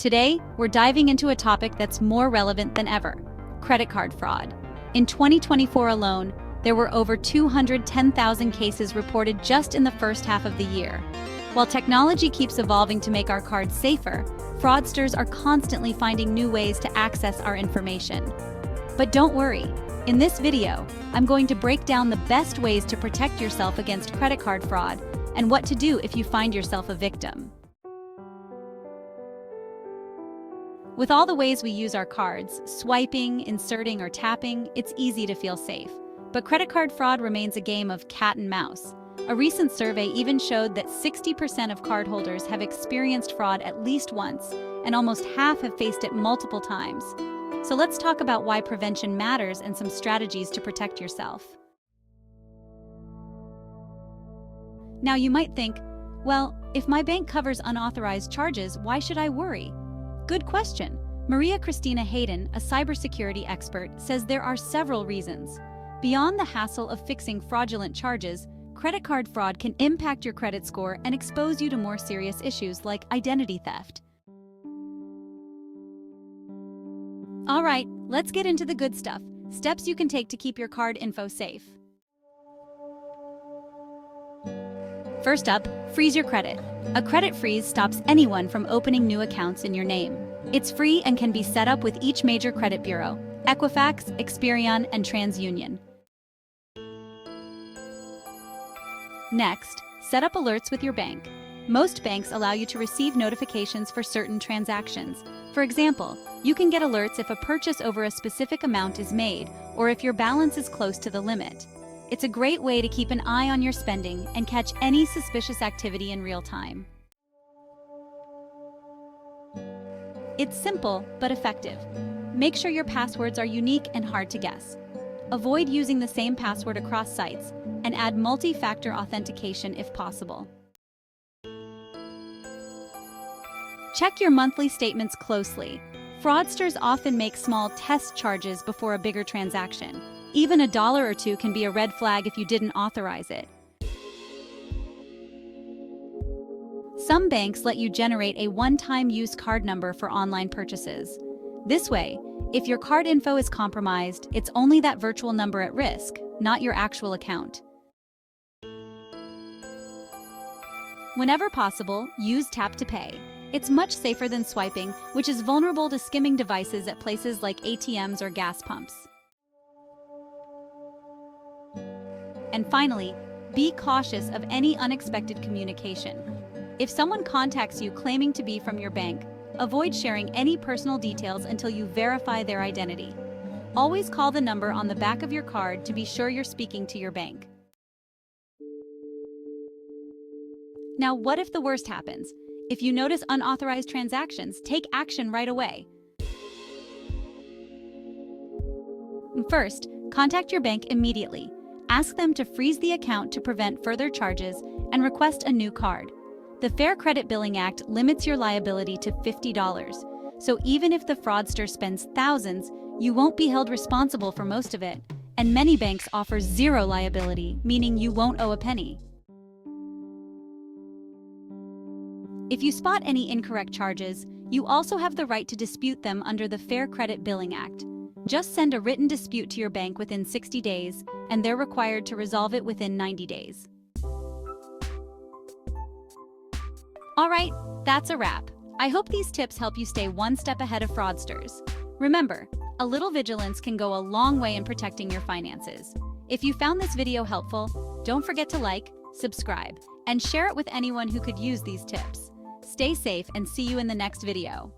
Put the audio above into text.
Today, we're diving into a topic that's more relevant than ever: credit card fraud. In 2024 alone, there were over 210,000 cases reported just in the first half of the year. While technology keeps evolving to make our cards safer, fraudsters are constantly finding new ways to access our information. But don't worry, in this video, I'm going to break down the best ways to protect yourself against credit card fraud and what to do if you find yourself a victim. With all the ways we use our cards, swiping, inserting, or tapping, it's easy to feel safe. But credit card fraud remains a game of cat and mouse. A recent survey even showed that 60% of cardholders have experienced fraud at least once, and almost half have faced it multiple times. So let's talk about why prevention matters and some strategies to protect yourself. Now you might think, well, if my bank covers unauthorized charges, why should I worry? Good question. Maria Christina Hayden, a cybersecurity expert, says there are several reasons. Beyond the hassle of fixing fraudulent charges, credit card fraud can impact your credit score and expose you to more serious issues like identity theft. All right, let's get into the good stuff. Steps you can take to keep your card info safe. First up, freeze your credit. A credit freeze stops anyone from opening new accounts in your name. It's free and can be set up with each major credit bureau: Equifax, Experian, and TransUnion. Next, set up alerts with your bank. Most banks allow you to receive notifications for certain transactions. For example, you can get alerts if a purchase over a specific amount is made or if your balance is close to the limit. It's a great way to keep an eye on your spending and catch any suspicious activity in real time. It's simple but effective. Make sure your passwords are unique and hard to guess. Avoid using the same password across sites and add multi-factor authentication if possible. Check your monthly statements closely. Fraudsters often make small test charges before a bigger transaction. Even $1 or $2 can be a red flag if you didn't authorize it. Some banks let you generate a one-time use card number for online purchases. This way, if your card info is compromised, it's only that virtual number at risk, not your actual account. Whenever possible, use Tap to Pay. It's much safer than swiping, which is vulnerable to skimming devices at places like ATMs or gas pumps. And finally, be cautious of any unexpected communication. If someone contacts you claiming to be from your bank, avoid sharing any personal details until you verify their identity. Always call the number on the back of your card to be sure you're speaking to your bank. Now, what if the worst happens? If you notice unauthorized transactions, take action right away. First, contact your bank immediately. Ask them to freeze the account to prevent further charges and request a new card. The Fair Credit Billing Act limits your liability to $50, so even if the fraudster spends thousands, you won't be held responsible for most of it, and many banks offer zero liability, meaning you won't owe a penny. If you spot any incorrect charges, you also have the right to dispute them under the Fair Credit Billing Act. Just send a written dispute to your bank within 60 days, and they're required to resolve it within 90 days. All right, that's a wrap. I hope these tips help you stay one step ahead of fraudsters. Remember, a little vigilance can go a long way in protecting your finances. If you found this video helpful, don't forget to like, subscribe, and share it with anyone who could use these tips. Stay safe and see you in the next video.